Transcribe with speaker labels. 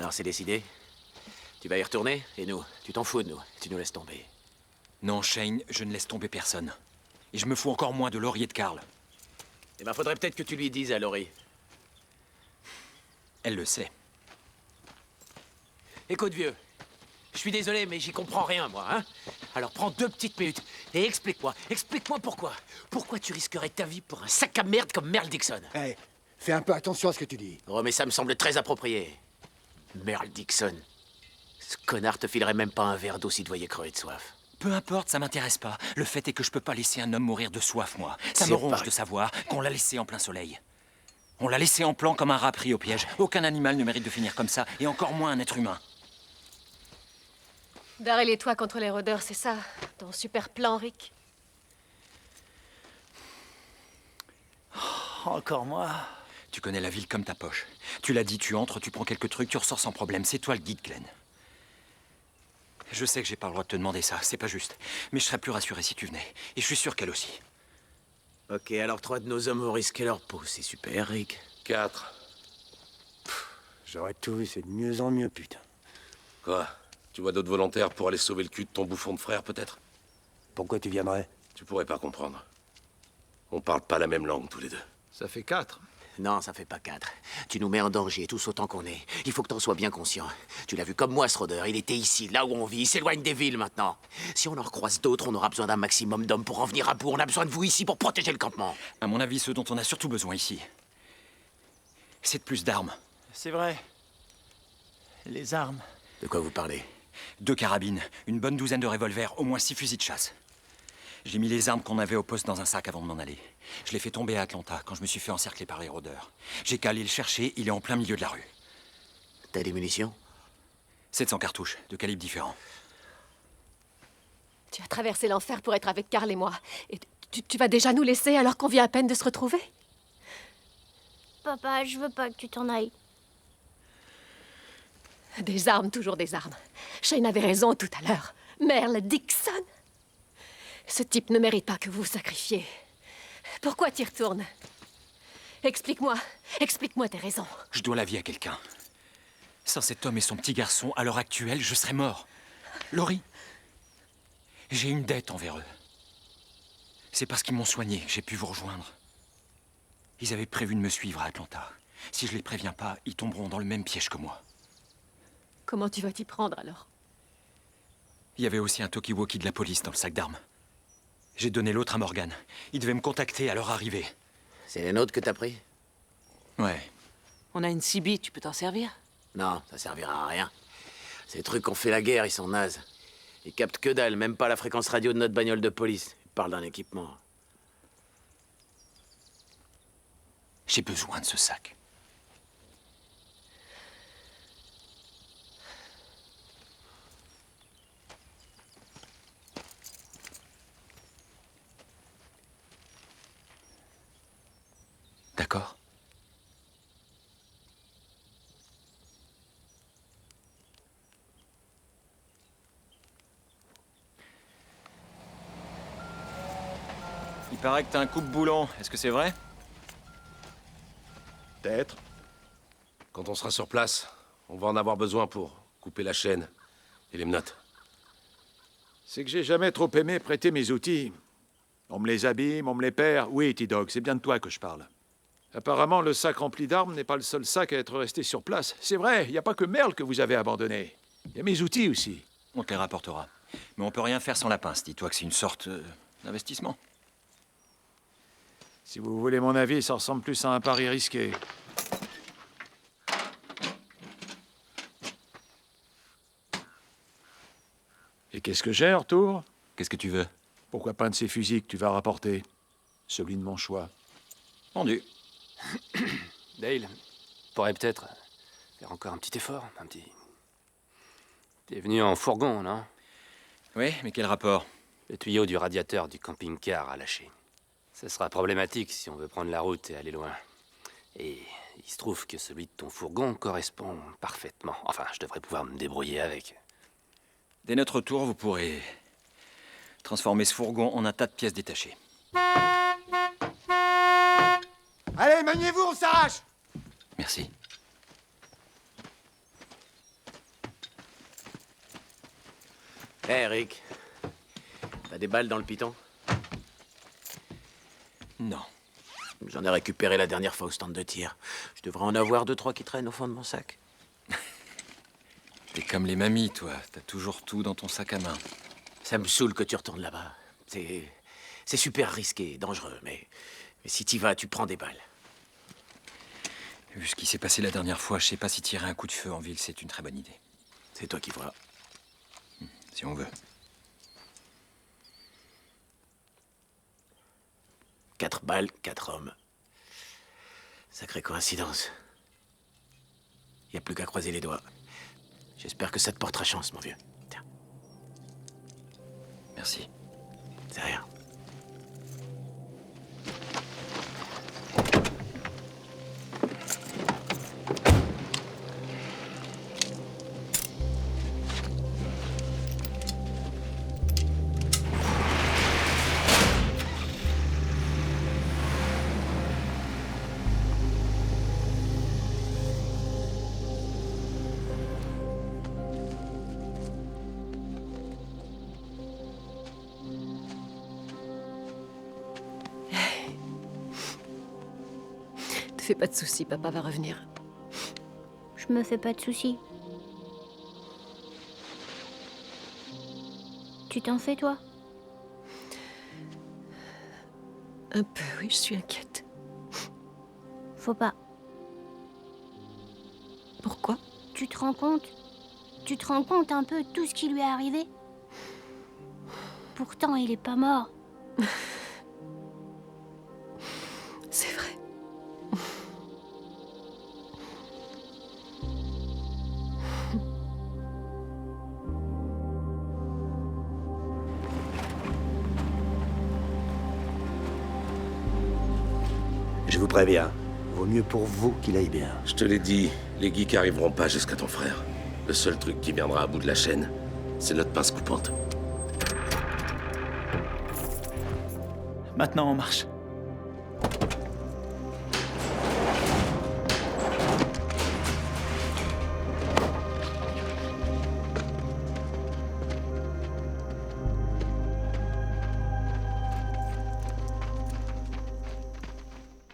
Speaker 1: Alors c'est décidé? Tu vas y retourner? Et nous? Tu t'en fous de nous? Tu nous laisses tomber?
Speaker 2: Non, Shane, je ne laisse tomber personne. Et je me fous encore moins de Laurie et de Carl.
Speaker 1: Eh ben, faudrait peut-être que tu lui dises à Laurie.
Speaker 2: Elle le sait.
Speaker 1: Écoute, vieux. Je suis désolé, mais j'y comprends rien, moi, hein? Alors prends 2 petites minutes et explique-moi. Explique-moi pourquoi. Pourquoi tu risquerais ta vie pour un sac à merde comme Merle Dixon?
Speaker 3: Hé, fais un peu attention à ce que tu dis.
Speaker 1: Oh, mais ça me semble très approprié. Merle Dixon. Ce connard te filerait même pas un verre d'eau s'il te voyait crever de soif.
Speaker 2: Peu importe, ça m'intéresse pas. Le fait est que je peux pas laisser un homme mourir de soif, moi. Ça
Speaker 1: C'est
Speaker 2: me ronge
Speaker 1: pas-
Speaker 2: de savoir qu'on l'a laissé en plein soleil. On l'a laissé en plan comme un rat pris au piège. Aucun animal ne mérite de finir comme ça, et encore moins un être humain.
Speaker 4: Darrell et toi contre les rôdeurs, c'est ça? Ton super plan, Rick?
Speaker 5: Encore moi?
Speaker 2: Tu connais la ville comme ta poche. Tu l'as dit, tu entres, tu prends quelques trucs, tu ressors sans problème. C'est toi le guide, Glenn. Je sais que j'ai pas le droit de te demander ça, c'est pas juste. Mais je serais plus rassuré si tu venais. Et je suis sûr qu'elle aussi.
Speaker 1: Ok, alors 3 de nos hommes ont risqué leur peau. C'est super, Rick.
Speaker 6: 4.
Speaker 3: J'aurais tout vu, c'est de mieux en mieux, putain.
Speaker 6: Quoi? Tu vois d'autres volontaires pour aller sauver le cul de ton bouffon de frère, peut-être?
Speaker 3: Pourquoi tu viendrais?
Speaker 6: Tu pourrais pas comprendre. On parle pas la même langue, tous les deux.
Speaker 5: Ça fait 4.
Speaker 1: Non, ça fait pas 4. Tu nous mets en danger, tous autant qu'on est. Il faut que t'en sois bien conscient. Tu l'as vu comme moi, ce rôdeur. Il était ici, là où on vit. Il s'éloigne des villes, maintenant. Si on en recroise d'autres, on aura besoin d'un maximum d'hommes pour en venir à bout. On a besoin de vous ici pour protéger le campement.
Speaker 2: À mon avis, ce dont on a surtout besoin ici, c'est de plus d'armes.
Speaker 5: C'est vrai. Les armes.
Speaker 1: De quoi vous parlez?
Speaker 2: 2 carabines, une bonne douzaine de revolvers, au moins 6 fusils de chasse. J'ai mis les armes qu'on avait au poste dans un sac avant de m'en aller. Je l'ai fait tomber à Atlanta quand je me suis fait encercler par les rôdeurs. J'ai qu'à aller le chercher, il est en plein milieu de la rue.
Speaker 1: T'as des munitions?
Speaker 2: 700 cartouches, de calibres différents.
Speaker 4: Tu as traversé l'enfer pour être avec Carl et moi. Et tu vas déjà nous laisser alors qu'on vient à peine de se retrouver?
Speaker 7: Papa, je veux pas que tu t'en ailles.
Speaker 4: Des armes, toujours des armes. Shane avait raison tout à l'heure. Merle Dixon. Ce type ne mérite pas que vous vous sacrifiez. Pourquoi t'y retournes? Explique-moi. Explique-moi tes raisons.
Speaker 2: Je dois la vie à quelqu'un. Sans cet homme et son petit garçon, à l'heure actuelle, je serais mort. Laurie, j'ai une dette envers eux. C'est parce qu'ils m'ont soigné que j'ai pu vous rejoindre. Ils avaient prévu de me suivre à Atlanta. Si je les préviens pas, ils tomberont dans le même piège que moi.
Speaker 4: Comment tu vas t'y prendre alors?
Speaker 2: Il y avait aussi un talkie-walkie de la police dans le sac d'armes. J'ai donné l'autre à Morgan. Il devait me contacter à leur arrivée.
Speaker 1: C'est les nôtres que t'as pris?
Speaker 2: Ouais.
Speaker 8: On a une CB, tu peux t'en servir?
Speaker 1: Non, ça servira à rien. Ces trucs qui ont fait la guerre, ils sont nazes. Ils captent que dalle, même pas la fréquence radio de notre bagnole de police. Ils parlent d'un équipement.
Speaker 2: J'ai besoin de ce sac. D'accord? Il paraît que t'as un coupe-boulon. Est-ce que c'est vrai?
Speaker 6: Peut-être. Quand on sera sur place, on va en avoir besoin pour couper la chaîne et les menottes.
Speaker 5: C'est que j'ai jamais trop aimé prêter mes outils. On me les abîme, on me les perd. Oui, T-Dog, c'est bien de toi que je parle. Apparemment, le sac rempli d'armes n'est pas le seul sac à être resté sur place. C'est vrai, il n'y a pas que Merle que vous avez abandonné. Il y a mes outils aussi.
Speaker 2: On te les rapportera. Mais on peut rien faire sans la pince. Dis-toi que c'est une sorte d'investissement.
Speaker 5: Si vous voulez mon avis, ça ressemble plus à un pari risqué. Et qu'est-ce que j'ai en retour?
Speaker 2: Qu'est-ce que tu veux?
Speaker 5: Pourquoi pas un de ces fusils que tu vas rapporter? Celui de mon choix.
Speaker 2: Vendu.
Speaker 9: Dale, pourrait peut-être faire encore un petit effort, un petit... T'es venu en fourgon, non?
Speaker 2: Oui, mais quel rapport?
Speaker 9: Le tuyau du radiateur du camping-car a lâché. Ce sera problématique si on veut prendre la route et aller loin. Et il se trouve que celui de ton fourgon correspond parfaitement. Enfin, je devrais pouvoir me débrouiller avec.
Speaker 2: Dès notre retour, vous pourrez transformer ce fourgon en un tas de pièces détachées.
Speaker 3: Allez, maniez-vous, on s'arrache!
Speaker 2: Merci.
Speaker 1: Hé, Eric. T'as des balles dans le piton?
Speaker 2: Non.
Speaker 1: J'en ai récupéré la dernière fois au stand de tir. Je devrais en avoir 2-3 qui traînent au fond de mon sac.
Speaker 2: T'es comme les mamies, toi. T'as toujours tout dans ton sac à main.
Speaker 1: Ça me saoule que tu retournes là-bas. C'est super risqué, dangereux, mais si t'y vas, tu prends des balles.
Speaker 2: Vu ce qui s'est passé la dernière fois, je sais pas si tirer un coup de feu en ville, c'est une très bonne idée.
Speaker 1: C'est toi qui vois.
Speaker 2: Si on veut.
Speaker 1: 4 balles, 4 hommes. Sacrée coïncidence. Y a plus qu'à croiser les doigts. J'espère que ça te portera chance, mon vieux. Tiens,
Speaker 2: Merci.
Speaker 1: c'est rien.
Speaker 4: Te fais pas de soucis, papa va revenir.
Speaker 7: Je me fais pas de soucis. Tu t'en fais, toi?
Speaker 4: Un peu, oui, je suis inquiète.
Speaker 7: Faut pas.
Speaker 4: Pourquoi?
Speaker 7: Tu te rends compte? Tu te rends compte un peu de tout ce qui lui est arrivé? Pourtant, il est pas mort.
Speaker 4: C'est vrai.
Speaker 3: Je vous préviens, vaut mieux pour vous qu'il aille bien.
Speaker 6: Je te l'ai dit, les geeks arriveront pas jusqu'à ton frère. Le seul truc qui viendra à bout de la chaîne, c'est notre pince coupante.
Speaker 10: Maintenant, on marche.